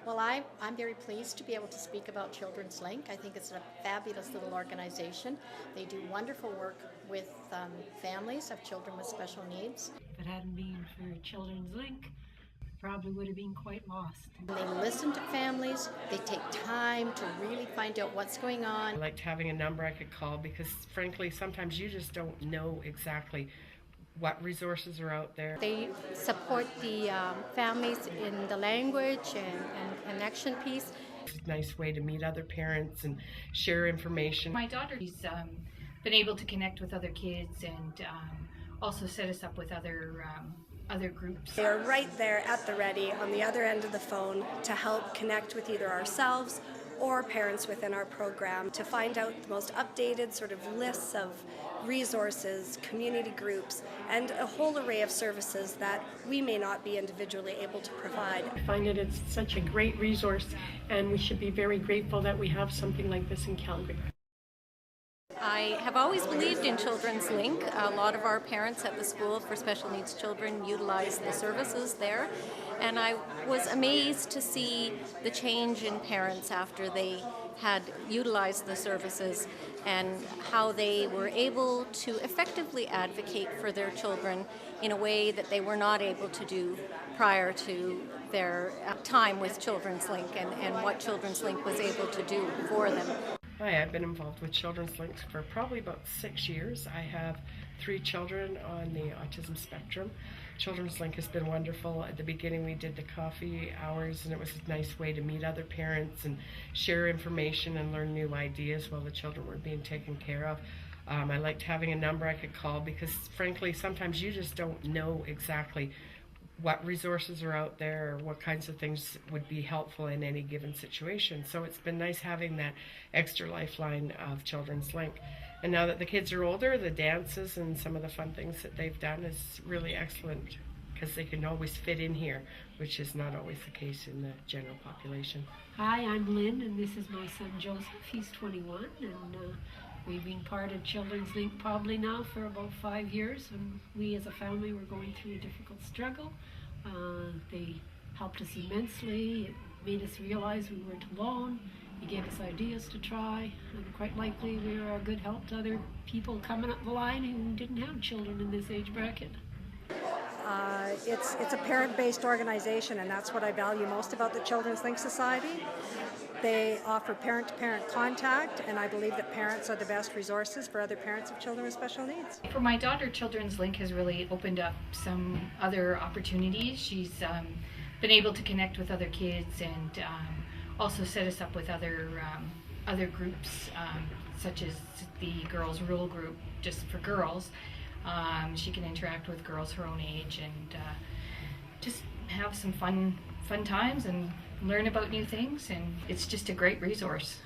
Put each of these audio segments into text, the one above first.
Well, I'm very pleased to be able to speak about Children's Link. I think it's a fabulous little organization. They do wonderful work with families of children with special needs. If it hadn't been for Children's Link, probably would have been quite lost. They listen to families, they take time to really find out what's going on. I liked having a number I could call because, frankly, sometimes you just don't know exactly what resources are out there. They support the families in the language and connection piece. It's a nice way to meet other parents and share information. My daughter's been able to connect with other kids and also set us up with other groups. They're right there at the ready on the other end of the phone to help connect with either ourselves or parents within our program to find out the most updated sort of lists of resources, community groups, and a whole array of services that we may not be individually able to provide. I find that it's such a great resource, and we should be very grateful that we have something like this in Calgary. I have always believed in Children's Link. A lot of our parents at the School for Special Needs Children utilize the services there, and I was amazed to see the change in parents after they had utilized the services and how they were able to effectively advocate for their children in a way that they were not able to do prior to their time with Children's Link and what Children's Link was able to do for them. Hi, I've been involved with Children's Links for probably about 6 years. I have 3 children on the autism spectrum. Children's Link has been wonderful. At the beginning we did the coffee hours, and it was a nice way to meet other parents and share information and learn new ideas while the children were being taken care of. I liked having a number I could call because, frankly, sometimes you just don't know exactly what resources are out there or what kinds of things would be helpful in any given situation. So it's been nice having that extra lifeline of Children's Link. And now that the kids are older, the dances and some of the fun things that they've done is really excellent because they can always fit in here, which is not always the case in the general population. Hi, I'm Lynn, and this is my son Joseph. He's 21, and we've been part of Children's Link probably now for about 5 years, and we as a family were going through a difficult struggle. They helped us immensely. It made us realize we weren't alone. It gave us ideas to try, and quite likely we were a good help to other people coming up the line who didn't have children in this age bracket. It's a parent-based organization, and that's what I value most about the Children's Link Society. They offer parent-to-parent contact, and I believe that parents are the best resources for other parents of children with special needs. For my daughter, Children's Link has really opened up some other opportunities. She's been able to connect with other kids and also set us up with other groups, such as the Girls Rule Group, just for girls. She can interact with girls her own age and just have some fun times and learn about new things, and it's just a great resource.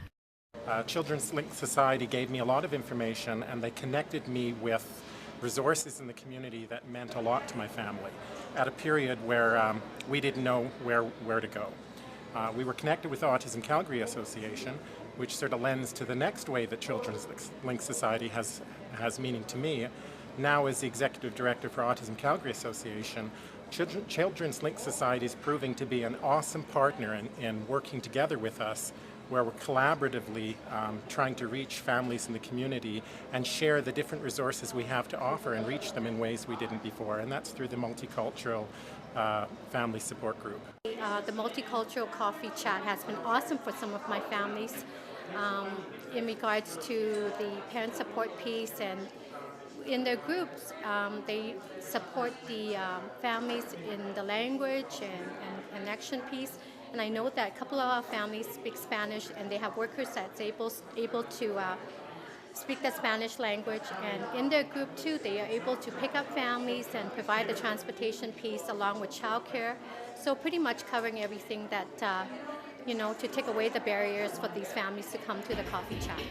Children's Link Society gave me a lot of information, and they connected me with resources in the community that meant a lot to my family at a period where we didn't know where to go. We were connected with Autism Calgary Association, which sort of lends to the next way that Children's Link Society has meaning to me. Now, as the Executive Director for Autism Calgary Association, Children's Link Society is proving to be an awesome partner in working together with us, where we're collaboratively trying to reach families in the community and share the different resources we have to offer and reach them in ways we didn't before, and that's through the Multicultural Family Support Group. The multicultural coffee chat has been awesome for some of my families in regards to the parent support piece, and in their groups, they support the families in the language and connection piece. And I know that a couple of our families speak Spanish, and they have workers that's able to speak the Spanish language. And in their group too, they are able to pick up families and provide the transportation piece along with childcare. So pretty much covering everything that, to take away the barriers for these families to come to the coffee chat.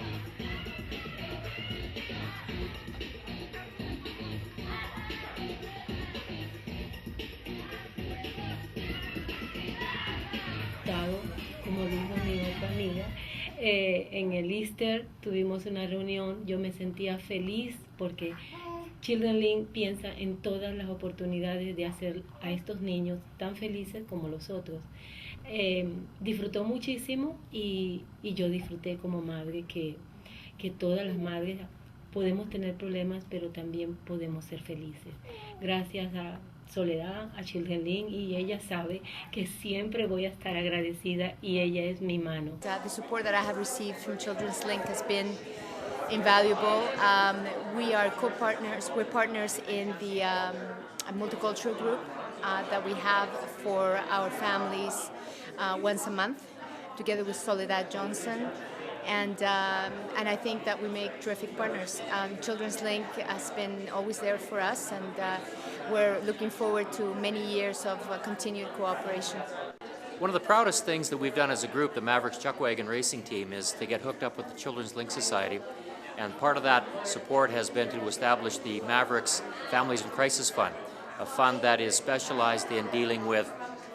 Como dijo mi otra amiga, en el Easter tuvimos una reunión, yo me sentía feliz porque Children's Link piensa en todas las oportunidades de hacer a estos niños tan felices como los otros. disfrutó muchísimo y yo disfruté como madre que todas las madres podemos tener problemas, pero también podemos ser felices. Gracias a Soledad, a Children Link, y ella sabe que siempre voy a estar agradecida y ella es mi mano. The support that I have received from Children's Link has been invaluable. We are co-partners, we're partners in the multicultural group that we have for our families once a month, together with Soledad Johnson. And I think that we make terrific partners. Children's Link has been always there for us, and we're looking forward to many years of continued cooperation. One of the proudest things that we've done as a group, the Mavericks Chuckwagon Racing Team, is to get hooked up with the Children's Link Society. And part of that support has been to establish the Mavericks Families in Crisis Fund, a fund that is specialized in dealing with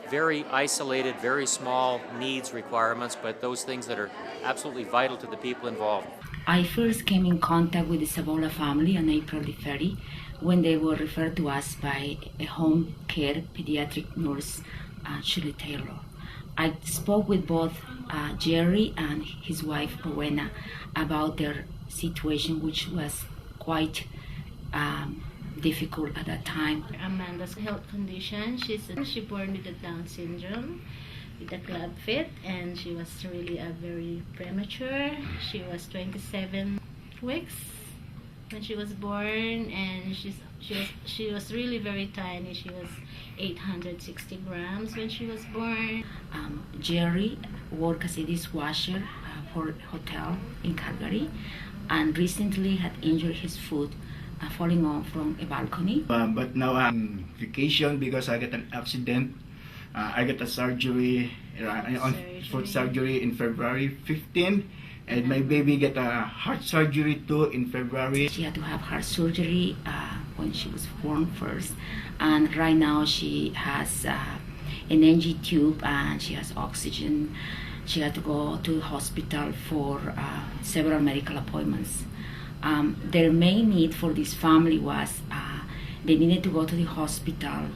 very isolated, very small needs requirements, but those things that are absolutely vital to the people involved. I first came in contact with the Sabola family on April the 30th when they were referred to us by a home care pediatric nurse, Shirley Taylor. I spoke with both Jerry and his wife, Rowena, about their situation, which was quite difficult at that time. Amanda's health condition, she born with the Down syndrome, with a club fit, and she was really very premature. She was 27 weeks when she was born, and she was really very tiny. She was 860 grams when she was born. Jerry worked as a dishwasher for a hotel in Calgary, and recently had injured his foot falling off from a balcony. But now I'm on vacation because I got an accident. I got a surgery, foot surgery in February 15, and my baby got a heart surgery too in February. She had to have heart surgery when she was born first, and right now she has an NG tube and she has oxygen. She had to go to the hospital for several medical appointments. Their main need for this family was they needed to go to the hospital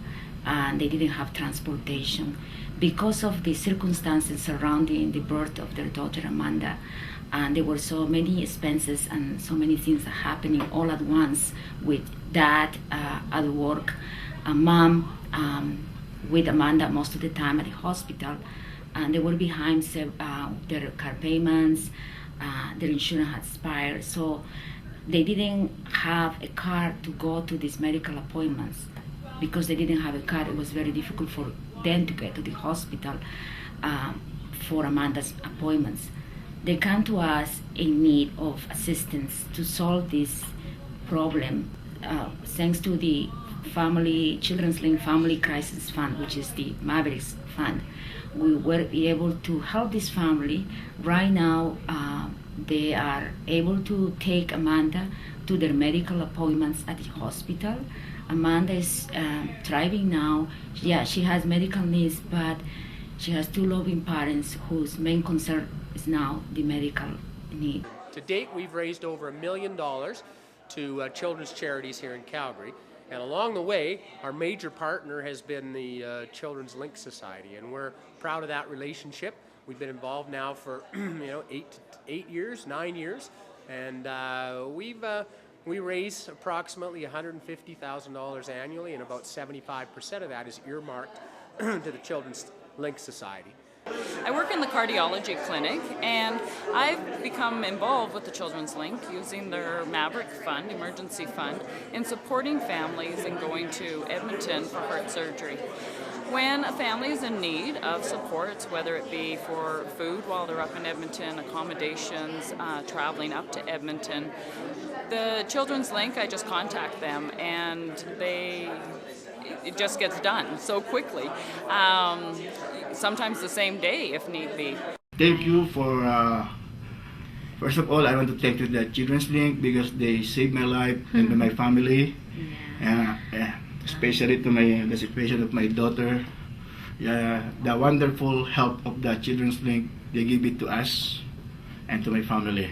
and they didn't have transportation. Because of the circumstances surrounding the birth of their daughter Amanda, and there were so many expenses and so many things happening all at once, with dad at work, mom with Amanda most of the time at the hospital, and they were behind their car payments, their insurance had expired, so they didn't have a car to go to these medical appointments. Because they didn't have a car, it was very difficult for them to get to the hospital for Amanda's appointments. They come to us in need of assistance to solve this problem. Thanks to the Children's Link Family Crisis Fund, which is the Mavericks Fund, we were able to help this family. Right now, they are able to take Amanda to their medical appointments at the hospital. Amanda is thriving now. Yeah, she has medical needs, but she has two loving parents whose main concern is now the medical need. To date, we've raised over $1 million to children's charities here in Calgary. And along the way, our major partner has been the Children's Link Society, and we're proud of that relationship. We've been involved now for 9 years, and we raise approximately $150,000 annually, and about 75% of that is earmarked to the Children's Link Society. I work in the cardiology clinic, and I've become involved with the Children's Link using their Maverick Fund, emergency fund, in supporting families in going to Edmonton for heart surgery. When a family is in need of supports, whether it be for food while they're up in Edmonton, accommodations, traveling up to Edmonton, the Children's Link, I just contact them, and it just gets done so quickly. Sometimes the same day if need be. Thank you for, first of all, I want to thank you the Children's Link because they saved my life and my family, especially to the situation of my daughter. The wonderful help of the Children's Link, they give it to us and to my family.